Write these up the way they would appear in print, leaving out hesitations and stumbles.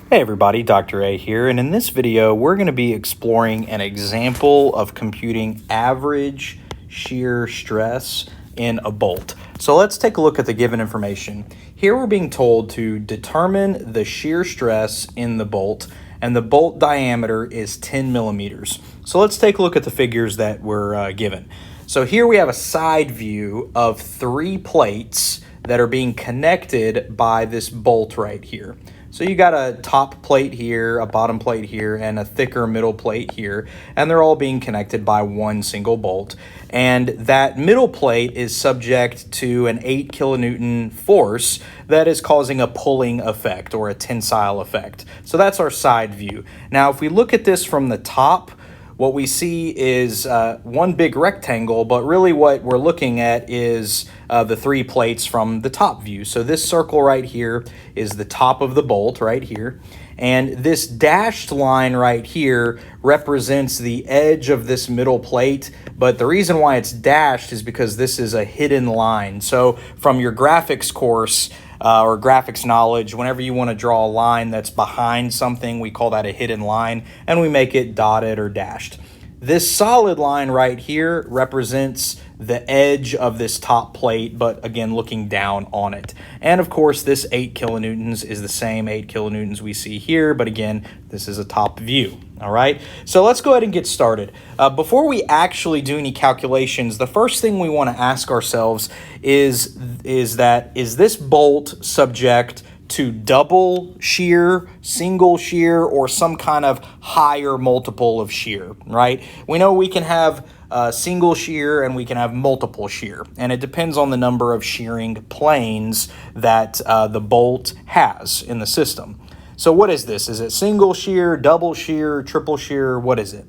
Hey everybody, Dr. A here, and in this video we're going to be exploring an example of computing average shear stress in a bolt. So let's take a look at the given information. Here we're being told to determine the shear stress in the bolt, and the bolt diameter is 10 millimeters. So let's take a look at the figures that were given. So here we have a side view of 3 plates that are being connected by this bolt right here. So you got a top plate here, a bottom plate here, and a thicker middle plate here, and they're all being connected by one single bolt. And that middle plate is subject to an 8 kilonewton force that is causing a pulling effect or a tensile effect. So that's our side view. Now, if we look at this from the top, what we see is one big rectangle, but really what we're looking at is the 3 plates from the top view. So this circle right here is the top of the bolt right here. And this dashed line right here represents the edge of this middle plate. But the reason why it's dashed is because this is a hidden line. So from your graphics course, or graphics knowledge, whenever you want to draw a line that's behind something, we call that a hidden line, and we make it dotted or dashed. This solid line right here represents the edge of this top plate, but again, looking down on it. And of course, this 8 kilonewtons is the same 8 kilonewtons we see here, but again, this is a top view. All right, so let's go ahead and get started. Before we actually do any calculations, the first thing we want to ask ourselves is this bolt subject to double shear, single shear, or some kind of higher multiple of shear, right? We know we can have single shear and we can have multiple shear, and it depends on the number of shearing planes that the bolt has in the system. So what is this? Is it single shear, double shear, triple shear? What is it?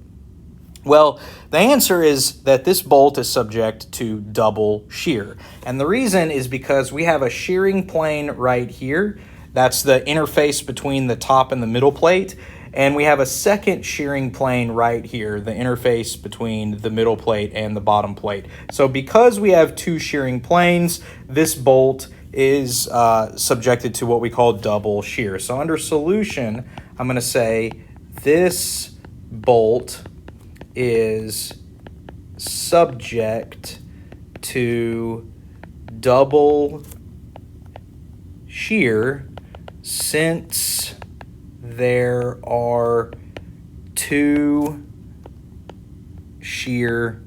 Well, the answer is that this bolt is subject to double shear. And the reason is because we have a shearing plane right here. That's the interface between the top and the middle plate. And we have a second shearing plane right here, the interface between the middle plate and the bottom plate. So because we have 2 shearing planes, this bolt is subjected to what we call double shear. So under solution, I'm going to say this bolt is subject to double shear since there are 2 shear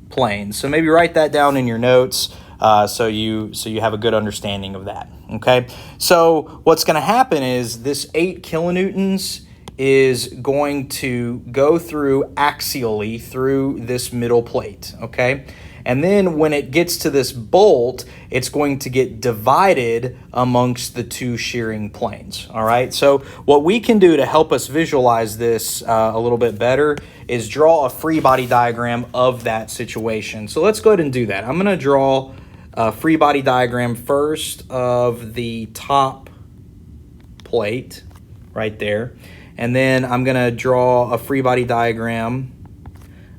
planes. So maybe write that down in your notes so you have a good understanding of that. Okay, so what's going to happen is this 8 kilonewtons is going to go through axially through this middle plate, okay? And then when it gets to this bolt, it's going to get divided amongst the 2 shearing planes, all right? So what we can do to help us visualize this a little bit better is draw a free body diagram of that situation. So let's go ahead and do that. I'm going to draw a free body diagram first of the top plate right there. And then I'm going to draw a free body diagram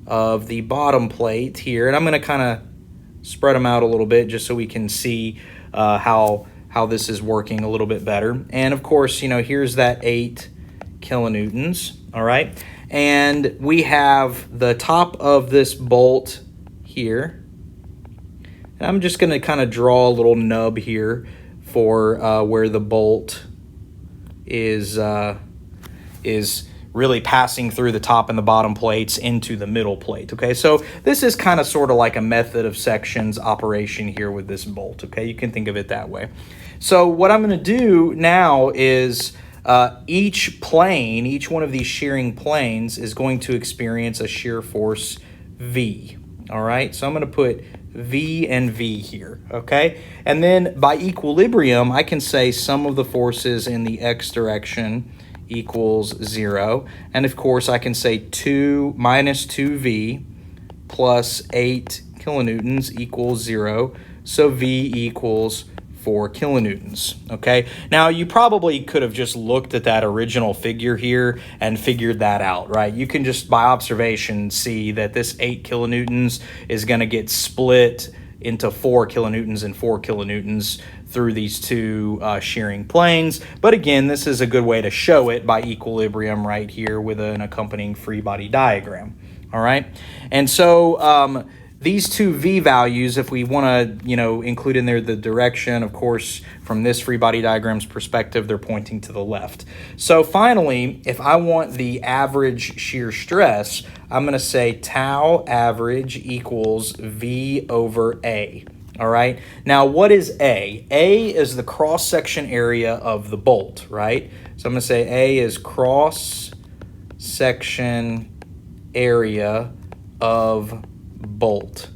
of the bottom plate here. And I'm going to kind of spread them out a little bit just so we can see how this is working a little bit better. And of course, you know, here's that 8 kilonewtons, all right? And we have the top of this bolt here. And I'm just going to kind of draw a little nub here for where the bolt is really passing through the top and the bottom plates into the middle plate, okay? So this is kind of sort of like a method of sections operation here with this bolt, okay? You can think of it that way. So what I'm going to do now is each plane, each one of these shearing planes is going to experience a shear force V, all right? So I'm going to put V and V here, okay? And then by equilibrium, I can say sum of the forces in the x direction equals 0. And of course, I can say 2 minus 2V plus 8 kilonewtons equals 0. So V equals 4 kilonewtons, okay? Now, you probably could have just looked at that original figure here and figured that out, right? You can just, by observation, see that this 8 kilonewtons is going to get split into 4 kilonewtons and 4 kilonewtons through these two shearing planes. But again, this is a good way to show it by equilibrium right here with an accompanying free body diagram. All right. And so these two V values, if we want to, include in there the direction, of course, from this free body diagram's perspective, they're pointing to the left. So finally, if I want the average shear stress, I'm going to say tau average equals V over A. All right. Now, what is A? A is the cross-section area of the bolt, right? So I'm going to say A is cross-section area of bolt.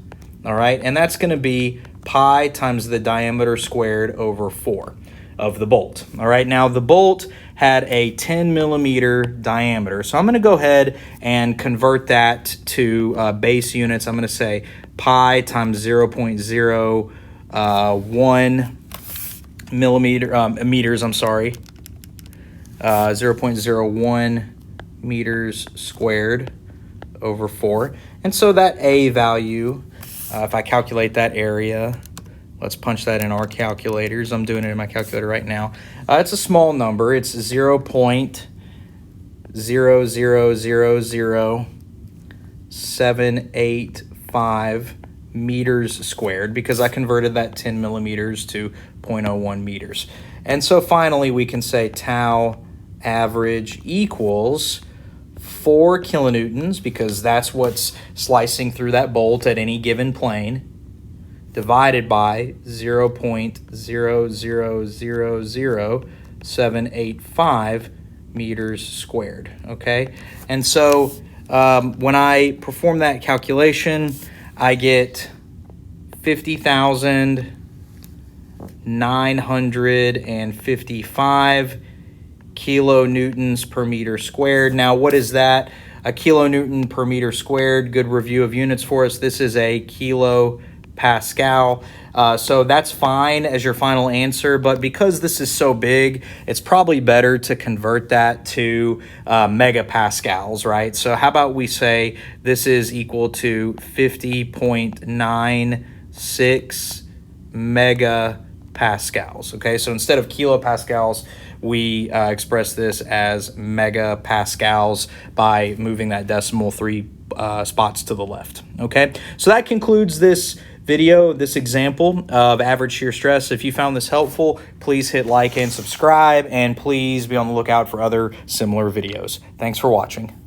All right. And that's going to be pi times the diameter squared over 4 of the bolt. All right. Now, the bolt had a 10 millimeter diameter. So I'm going to go ahead and convert that to base units. I'm going to say pi times 0.01 meters, 0.01 meters squared over 4. And so that A value, if I calculate that area, let's punch that in our calculators. I'm doing it in my calculator right now. It's a small number. It's 0.0000785 meters squared, because I converted that 10 millimeters to 0.01 meters. And so finally we can say tau average equals 4 kilonewtons, because that's what's slicing through that bolt at any given plane, divided by 0.0000785 meters squared, okay? And so when I perform that calculation, I get 50,955 kilonewtons per meter squared. Now, what is that? A kilonewton per meter squared, good review of units for us. This is a kilopascal. So that's fine as your final answer, but because this is so big, it's probably better to convert that to megapascals, right? So how about we say this is equal to 50.96 megapascals, okay? So instead of kilopascals, we express this as megapascals by moving that decimal 3 spots to the left, okay? So that concludes this video, this example of average shear stress. If you found this helpful, please hit like and subscribe, and please be on the lookout for other similar videos. Thanks for watching.